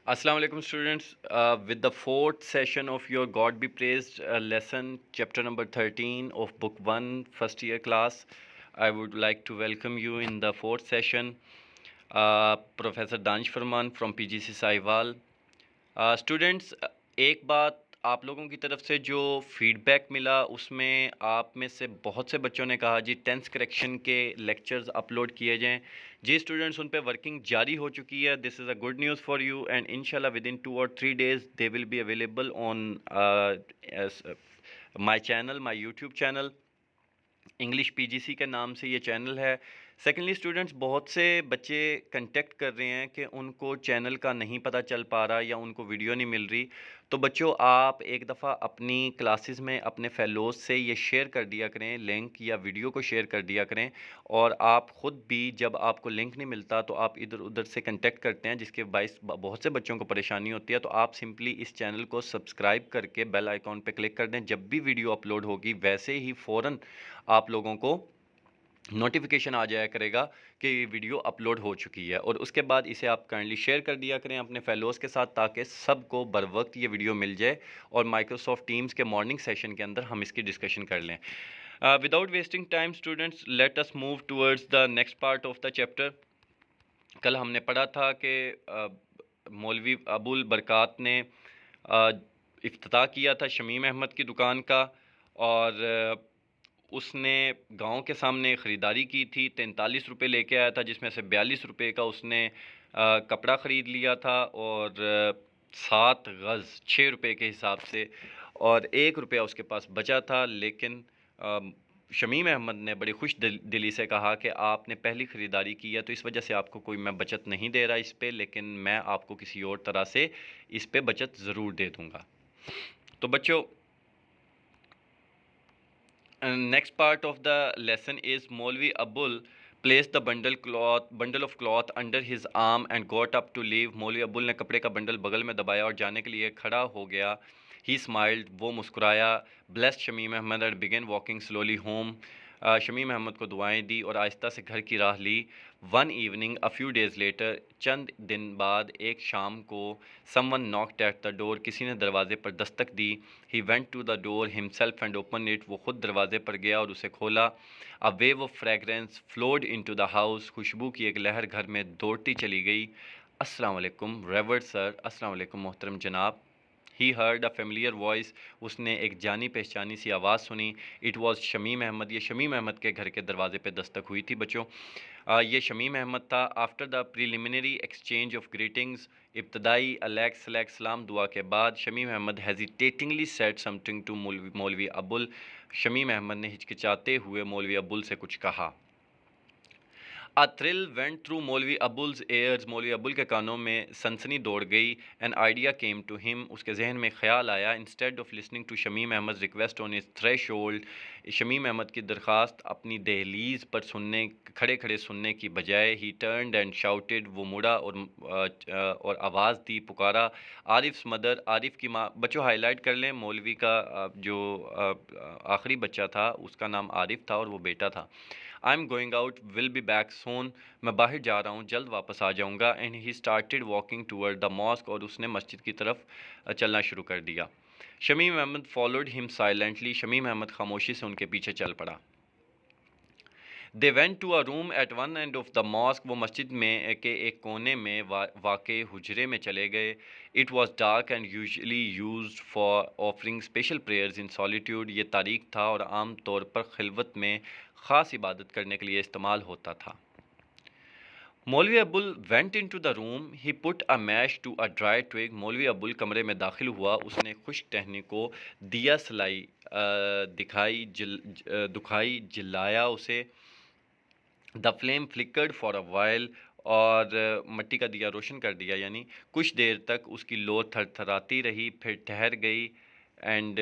Assalamu alaikum students. With the fourth session of your God Be Praised lesson, chapter number 13 of book 1, first year class, I would like to welcome you in the fourth session. Professor Danish Farman from PGC Sahiwal. Students ایک بات آپ لوگوں کی طرف سے جو feed back ملا اس میں آپ میں سے بہت سے بچوں نے کہا جی ٹینس کریکشن کے لیکچرز اپلوڈ کیے جائیں. جی اسٹوڈنٹس ان پہ ورکنگ جاری ہو چکی ہے. This is a good news for you and انشاءاللہ with in 2 or 3 days they will be available on my channel, my YouTube channel. English P G C کے نام سے یہ چینل ہے. سیکنڈلی اسٹوڈنٹس بہت سے بچے کنٹیکٹ کر رہے ہیں کہ ان کو چینل کا نہیں پتہ چل پا رہا یا ان کو ویڈیو نہیں مل رہی. تو بچوں آپ ایک دفعہ اپنی کلاسز میں اپنے فیلوز سے یہ شیئر کر دیا کریں, لنک یا ویڈیو کو شیئر کر دیا کریں. اور آپ خود بھی جب آپ کو لنک نہیں ملتا تو آپ ادھر ادھر سے کنٹیکٹ کرتے ہیں جس کے باعث بہت سے بچوں کو پریشانی ہوتی ہے. تو آپ سمپلی اس چینل کو سبسکرائب کر کے بیل آئیکن پہ کلک کر دیں. جب بھی ویڈیو اپلوڈ ہوگی ویسے ہی فوراً آپ لوگوں کو نوٹیفیکیشن آ جایا کرے گا کہ یہ ویڈیو اپلوڈ ہو چکی ہے. اور اس کے بعد اسے آپ کائنڈلی شیئر کر دیا کریں اپنے فیلوز کے ساتھ تاکہ سب کو بر وقت یہ ویڈیو مل جائے اور مائکروسافٹ ٹیمز کے مارننگ سیشن کے اندر ہم اس کی ڈسکشن کر لیں. Without wasting time students let us move towards the next part of the chapter. کل ہم نے پڑھا تھا کہ مولوی ابو البرکات نے افتتاح کیا تھا شمیم احمد کی دکان کا, اور اس نے گاؤں کے سامنے خریداری کی تھی. 43 روپے لے کے آیا تھا جس میں سے 42 روپے کا اس نے کپڑا خرید لیا تھا اور 7 غز 6 روپے کے حساب سے, اور 1 روپیہ اس کے پاس بچا تھا. لیکن شمیم احمد نے بڑی خوش دلی سے کہا کہ آپ نے پہلی خریداری کی ہے تو اس وجہ سے آپ کو کوئی میں بچت نہیں دے رہا اس پہ, لیکن میں آپ کو کسی اور طرح سے اس پہ بچت ضرور دے دوں گا. تو بچوں next part of the lesson is Maulvi Abul placed the bundle of cloth under his arm and got up to leave. مولوی ابول نے کپڑے کا بنڈل بغل میں دبایا اور جانے کے لیے کھڑا ہو گیا. He smiled, وہ مسکرایا. Blessed Shamim Ahmad and began walking slowly home. Shamim Ahmed کو دعائیں دی اور آہستہ سے گھر کی راہ لی. One evening, a few days later, چند دن بعد ایک شام کو, someone knocked at the door, کسی نے دروازے پر دستک دی. He went to the door himself and opened it, وہ خود دروازے پر گیا اور اسے کھولا. A wave of fragrance flowed into the house, خوشبو کی ایک لہر گھر میں دوڑتی چلی گئی. السلام علیکم ریورڈ سر, السلام علیکم محترم جناب. He heard a familiar voice, اس نے ایک جانی پہچانی سی آواز سنی. It was شمیم احمد, یہ شمیم احمد کے گھر کے دروازے پہ دستک ہوئی تھی بچوں. یہ شمیم احمد تھا. After the preliminary exchange of greetings, ابتدائی علیک سلام دعا کے بعد, Shamim Ahmad hesitatingly said something to مولوی ابول, شمیم احمد نے ہچکچاتے ہوئے مولوی ابول سے کچھ کہا. A thrill went through مولوی ابول's ears, مولوی ابول کے کانوں میں سنسنی دوڑ گئی. An idea came to him, اس کے ذہن میں خیال آیا. Instead of listening to Shamim احمد's request on his threshold, Shamim Ahmad کی درخواست اپنی دہلیز پر کھڑے کھڑے سننے کی بجائے, he turned and shouted, وہ مڑا اور آواز دی, پکارا. عارف's mother, عارف کی ماں. بچوں ہائی لائٹ کر لیں, مولوی کا جو آخری بچہ تھا اس کا نام عارف تھا اور وہ بیٹا تھا. I'm going out, will be back soon, میں باہر جا رہا ہوں, جلد واپس آ جاؤں گا. And he started walking toward the mosque, اور اس نے مسجد کی طرف چلنا شروع کر دیا. Shamim Ahmad followed him silently, Shamim Ahmad خاموشی سے ان کے پیچھے چل پڑا. They went to a room at one end of the mosque, وہ مسجد میں کے ایک کونے میں واقع حجرے میں چلے گئے. It was dark and usually used for offering special prayers in solitude, یہ تاریک تھا اور عام طور پر خلوت میں خاص عبادت کرنے کے لیے استعمال ہوتا تھا. مولوی ابول went into the room, he put a match to a dry twig, مولوی ابول کمرے میں داخل ہوا, اس نے خشک ٹہنی کو دیا سلائی دکھائی, جلایا اسے. The flame flickered for a while, اور مٹی کا دیا روشن کر دیا, یعنی کچھ دیر تک اس کی لو تھر تھراتی رہی, پھر ٹھہر گئی. اینڈ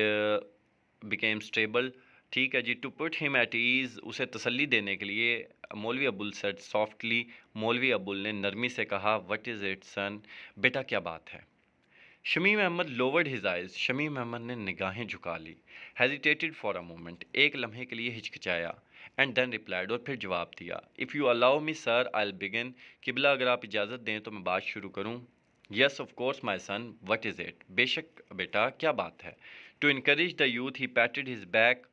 became stable, ٹھیک ہے جی. To put him at ease, اسے تسلی دینے کے لیے, مولوی ابول said softly, مولوی ابول نے نرمی سے کہا, what is it son, بیٹا کیا بات ہے. Shamim Ahmad lowered his eyes, Shamim Ahmad نے نگاہیں جھکا لی. Hesitated for a moment, ایک لمحے کے لیے ہچکچایا. And then replied, اور پھر جواب دیا. If you allow me sir, I'll begin, قبلہ اگر آپ اجازت دیں تو میں بات شروع کروں. Yes of course my son what is it, بے شک بیٹا کیا بات ہے. To encourage the youth he patted his back,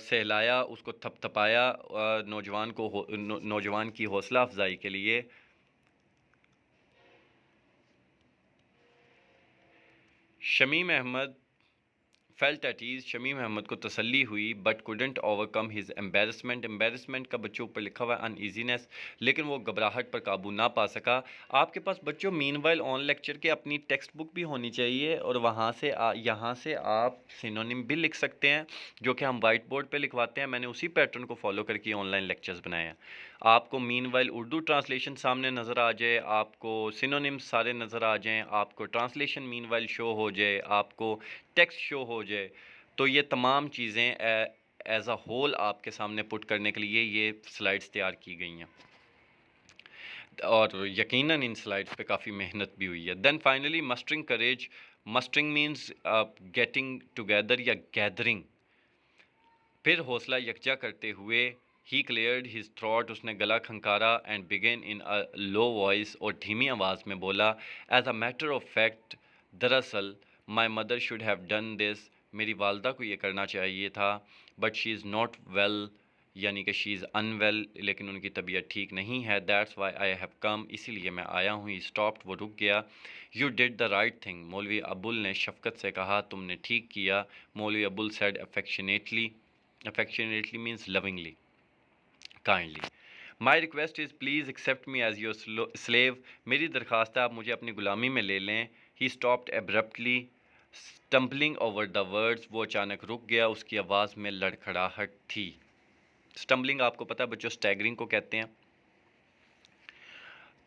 سہلایا اس کو تھپ تھپایا نوجوان کی حوصلہ افزائی کے لیے. Shamim Ahmed felt at ease, Shamim Ahmed کو تسلی ہوئی but couldn't overcome his embarrassment کا بچوں اوپر لکھا ہوا ہے ان ایزینس، لیکن وہ گھبراہٹ پر قابو نہ پا سکا. آپ کے پاس بچوں مین وائل آن لیکچر کے اپنی ٹیکسٹ بک بھی ہونی چاہیے، اور وہاں سے یہاں سے آپ سینونیم بھی لکھ سکتے ہیں جو کہ ہم وائٹ بورڈ پہ لکھواتے ہیں. میں نے اسی پیٹرن کو فالو کر کے آن لائن لیکچرز بنائے ہیں. آپ کو مین وائل اردو ٹرانسلیشن سامنے نظر آ جائے، آپ کو سینونیمز سارے نظر آ جائیں، آپ کو ٹرانسلیشن مین وائل شو ہو جائے، آپ کو ٹیکسٹ شو ہو جائے، تو یہ تمام چیزیں ایز اے ہول آپ کے سامنے پٹ کرنے کے لیے یہ سلائڈز تیار کی گئی ہیں، اور یقیناً ان سلائڈز پہ کافی محنت بھی ہوئی ہے. Then finally mustering courage, mustering means getting together یا گیدرنگ. پھر حوصلہ یکجا کرتے ہوئے ہی کلیئرڈ ہز تھراٹ، اس نے گلا کھنکارا and begin in love voice, اور دھیمی آواز میں بولا as a matter of fact, دراصل my mother should have done this, میری والدہ کو یہ کرنا چاہیے تھا، but she is not well, یعنی کہ شی از ان ویل، لیکن ان کی طبیعت ٹھیک نہیں ہے. That's why I have come, اسی لیے میں آیا ہوں. ہی اسٹاپڈ، وہ رک گیا. You did the right thing, مولوی ابول نے شفقت سے کہا، تم نے ٹھیک کیا. مولوی ابول sad affectionately means lovingly, kindly. My request is please accept me as your slave. میری درخواست ہے آپ مجھے اپنی غلامی میں لے لیں. He stopped abruptly, stumbling over the words. وہ اچانک رک گیا، اس کی آواز میں لڑکھڑاہٹ تھی. stumbling آپ کو پتہ ہے بچوں staggering کو کہتے ہیں.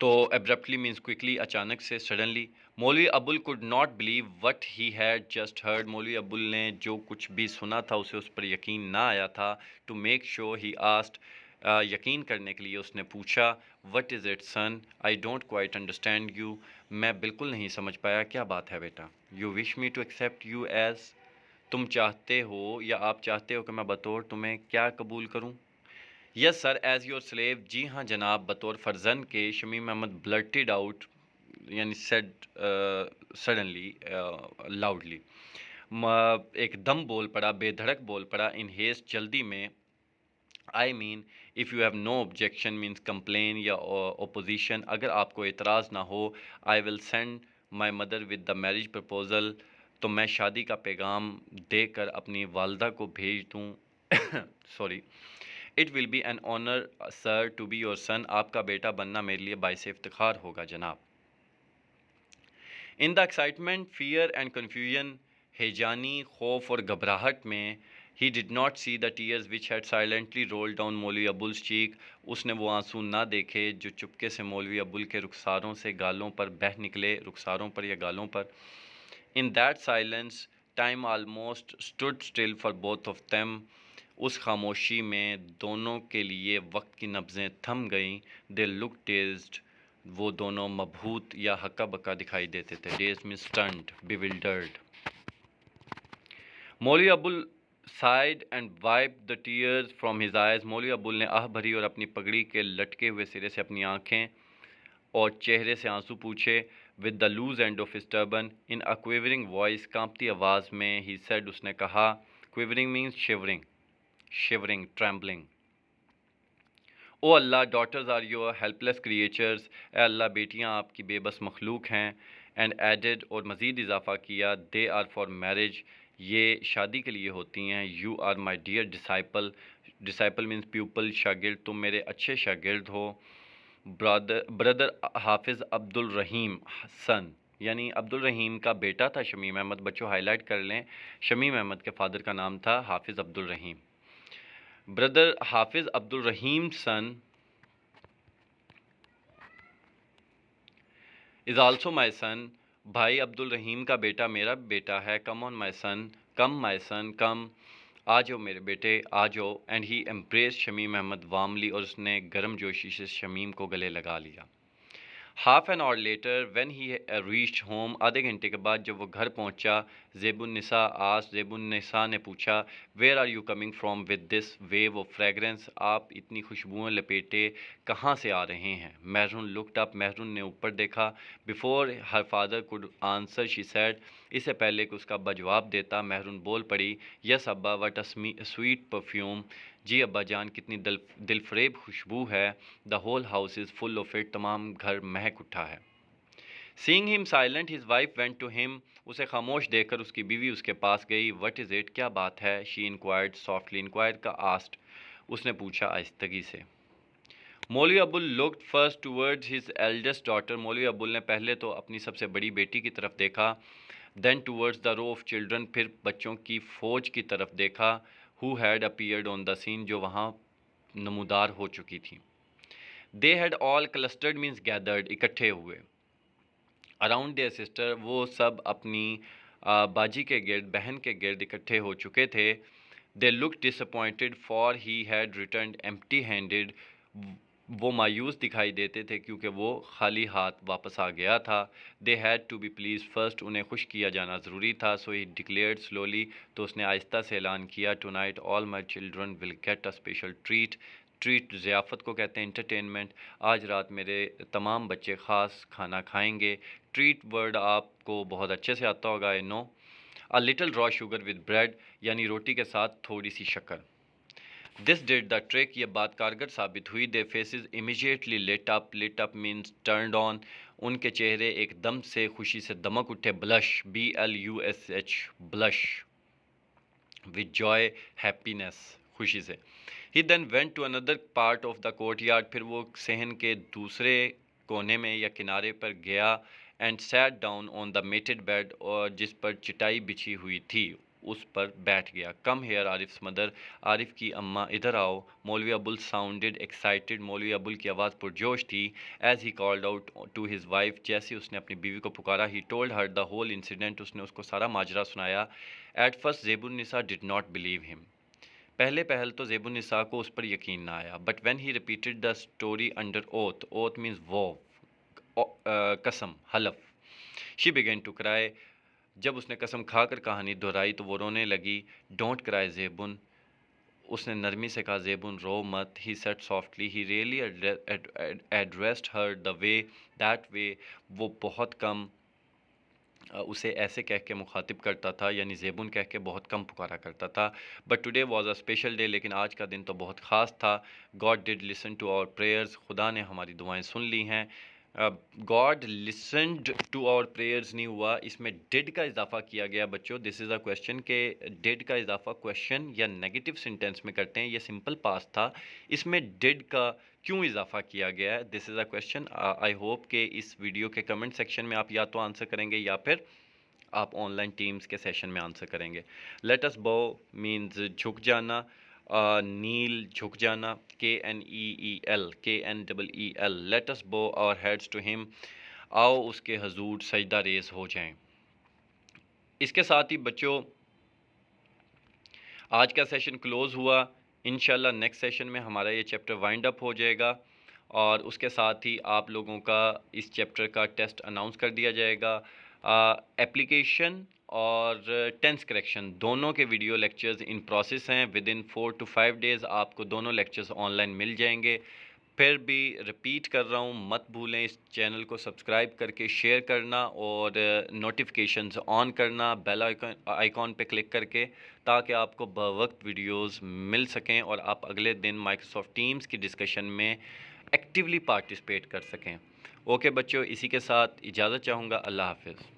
تو abruptly means quickly، اچانک سے، suddenly. مولوی ابول could not believe what he had just heard. مولوی ابول نے جو کچھ بھی سنا تھا اسے اس پر یقین نہ آیا تھا. To make sure he asked، یقین کرنے کے لیے اس نے پوچھا what is it son, I don't quite understand you. میں بالکل نہیں سمجھ پایا، کیا بات ہے بیٹا. You wish me to accept you as، تم چاہتے ہو یا آپ چاہتے ہو کہ میں بطور تمہیں کیا قبول کروں. یس سر ایز یور سلیو، جی ہاں جناب بطور فرزند کے. شمیم احمد بلرٹیڈ آؤٹ، یعنی سیڈ سڈنلی لاؤڈلی، ایک دم بول پڑا، بے دھڑک بول پڑا. ان ہیسٹ، جلدی میں. I mean if you have no objection means complain یا اپوزیشن، اگر آپ کو اعتراض نہ ہو. I will send my mother with the marriage proposal, تو میں شادی کا پیغام دے کر اپنی والدہ کو بھیج دوں. Sorry. It will be an honour sir to be your son, آپ کا بیٹا بننا میرے لیے باعث افتخار ہوگا جناب. In the excitement, fear and confusion, ہیجانی خوف اور گھبراہٹ میں. He did not see the tears which had silently roll down Maulvi Abul's cheek، اس نے وہ آنسو نہ دیکھے جو چپکے سے مولوی ابول کے رخساروں سے گالوں پر بہہ نکلے، رخساروں پر یا گالوں پر. In that silence time almost stood still for both of them، اس خاموشی میں دونوں کے لیے وقت کی نبضیں تھم گئیں. دے لک ڈیزڈ، وہ دونوں مبہوت یا ہکا بکا دکھائی دیتے تھے. ڈیزڈ مینس اسٹنڈ، بیولڈرڈ. مولوی ابول sighed and wiped the tears from his eyes، مولوی ابول نے آہ بھری اور اپنی پگڑی کے لٹکے ہوئے سرے سے اپنی آنکھیں اور چہرے سے آنسو پوچھے. with the loose end of his turban، in a quivering voice، کانپتی آواز میں. he said، اس نے کہا. quivering means shivering trembling. O Allah, daughters are your helpless creatures, اے اللہ بیٹیاں آپ کی بے بس مخلوق ہیں. اینڈ ایڈڈ، اور مزید اضافہ کیا، دے آر فار میرج، یہ شادی کے لیے ہوتی ہیں. You are my dear disciple means people, شاگرد، تم میرے اچھے شاگرد ہو. بردر حافظ عبد الرحیم سن، یعنی عبد الرحیم کا بیٹا تھا شمیم احمد. بچوں ہائی لائٹ کر لیں، شمیم احمد کے فادر کا نام تھا حافظ عبد الرحیم. بردر حافظ عبد الرحیم سن از آلسو مائی سن، بھائی عبد الرحیم کا بیٹا میرا بیٹا ہے. کم آن مائی سن، کم مائی سن، کم، آ جاؤ میرے بیٹے، آ جاؤ. And he impress Shamim Ahmed warmly, اور اس نے گرم جوشی سے شمیم کو گلے لگا لیا. Half an hour later when he reached home, آدھے گھنٹے کے بعد جب وہ گھر پہنچا، زیب النساء نے پوچھا where are you coming from with this view of fragrance, آپ اتنی خوشبوئیں لپیٹے کہاں سے آ رہے ہیں؟ مہرون لکڈ اپ، مہرون نے اوپر دیکھا. Before her father could answer she said, اس سے پہلے کہ اس کا ابا جواب دیتا مہرون بول پڑی یس ابا وٹ اے سویٹ پرفیوم، جی ابا جان کتنی دل فریب خوشبو ہے. The whole house is full of it, تمام گھر مہک اٹھا ہے. Seeing him silent his wife went to him, اسے خاموش دیکھ کر اس کی بیوی اس کے پاس گئی. وٹ از اٹ، کیا بات ہے؟ شی انکوائرڈ سافٹلی، انکوائر کا آسٹ، اس نے پوچھا آہستگی سے. Maulvi Abul looked first towards his eldest daughter, Maulvi Abul نے پہلے تو اپنی سب سے بڑی بیٹی کی طرف دیکھا. Then towards the row of children, پھر بچوں کی فوج کی طرف دیکھا. ہو ہیڈ اپیئرڈ آن دا سین، جو وہاں نمودار ہو چکی تھی. They had all clustered means gathered, اکٹھے ہوئے. اراؤنڈ دیئر سسٹر، وہ سب اپنی باجی کے گرد، بہن کے گرد اکٹھے ہو چکے تھے. They look disappointed for he had returned empty handed, وہ مایوس دکھائی دیتے تھے کیونکہ وہ خالی ہاتھ واپس آ گیا تھا. They had to be pleased first, انہیں خوش کیا جانا ضروری تھا. سو ہی ڈکلیئرڈ سلولی، تو اس نے آہستہ سے اعلان کیا tonight all my children will get a special treat. Treat ضیافت کو کہتے ہیں، انٹرٹینمنٹ. آج رات میرے تمام بچے خاص کھانا کھائیں گے. ٹریٹ ورڈ آپ کو بہت اچھے سے آتا ہوگا، آئی نو. اے لٹل را شوگر ود بریڈ، یعنی روٹی کے ساتھ تھوڑی سی شکر. دس ڈیڈ دا ٹرک، یہ بات کارگر ثابت ہوئی. Their faces immediately lit up, lit up means turned on, ان کے چہرے ایک دم سے خوشی سے دمک اٹھے. بلش، BLUSH، بلش، with joy، happiness، خوشی سے. He then went to another part of the courtyard، پھر وہ صحن کے دوسرے کونے میں یا کنارے پر گیا. and sat down on the matted bed، اور جس پر چٹائی بچھی ہوئی تھی اس پر بیٹھ گیا. کم ہیئر عارف's مدر، عارف کی اماں ادھر آؤ. مولوی ابول ساؤنڈڈ ایکسائٹڈ، مولوی ابول کی آواز پرجوش تھی. As he called out to his wife, جیسے اس نے اپنی بیوی کو پکارا. He told her the whole incident, اس نے اس کو سارا ماجرا سنایا. ایٹ فرسٹ زیب النساء ڈڈ ناٹ بلیو ہم، پہل تو زیب النساء کو اس پر یقین نہ آیا. But when he repeated the story under oath, oath means vow, قسم، حلف. شی بگین ٹو کرائی، جب اس نے قسم کھا کر کہانی دہرائی تو وہ رونے لگی. ڈونٹ کرائی زیبن، اس نے نرمی سے کہا زیبن رو مت. He said softly, he really addressed her the way, that way, وہ بہت کم اسے ایسے کہہ کے مخاطب کرتا تھا، یعنی زیبن کہہ کے بہت کم پکارا کرتا تھا. But today was a special day, لیکن آج کا دن تو بہت خاص تھا. God did listen to our prayers, خدا نے ہماری دعائیں سن لی ہیں. God listened to our prayers نہیں ہوا، اس میں ڈڈ کا اضافہ کیا گیا بچوں. دس از اے کویشچن کہ ڈڈ کا اضافہ کویشچن یا نیگیٹو سینٹینس میں کرتے ہیں. یہ سمپل پاسٹ تھا، اس میں ڈڈ کا کیوں اضافہ کیا گیا ہے؟ This is a question. I hope کہ اس ویڈیو کے کمنٹ سیکشن میں آپ یا تو آنسر کریں گے یا پھر آپ آن لائن ٹیمز کے سیشن میں آنسر کریں گے. لیٹ اس بو مینز جھک جانا، نیل جھک جانا، KNEEL، KNEEL. لیٹ اس بو آور ہیڈس ٹو ہم، آؤ اس کے حضور سجدہ ریز ہو جائیں. اس کے ساتھ ہی بچوں آج کا سیشن کلوز ہوا. انشاءاللہ نیکسٹ سیشن میں ہمارا یہ چیپٹر وائنڈ اپ ہو جائے گا، اور اس کے ساتھ ہی آپ لوگوں کا اس چیپٹر کا ٹیسٹ اناؤنس کر دیا جائے گا. ایپلیکیشن اور ٹینس کریکشن دونوں کے ویڈیو لیکچرز ان پروسیس ہیں. ود ان 4 to 5 days آپ کو دونوں لیکچرز آن لائن مل جائیں گے. پھر بھی ریپیٹ کر رہا ہوں، مت بھولیں اس چینل کو سبسکرائب کر کے شیئر کرنا اور نوٹیفیکیشنز آن کرنا بیل آئیکن پہ کلک کر کے، تاکہ آپ کو بوقت ویڈیوز مل سکیں اور آپ اگلے دن مائیکروسافٹ ٹیمز کی ڈسکشن میں ایکٹیولی پارٹیسپیٹ کر سکیں. اوکے بچوں، اسی کے ساتھ اجازت چاہوں گا. اللہ حافظ.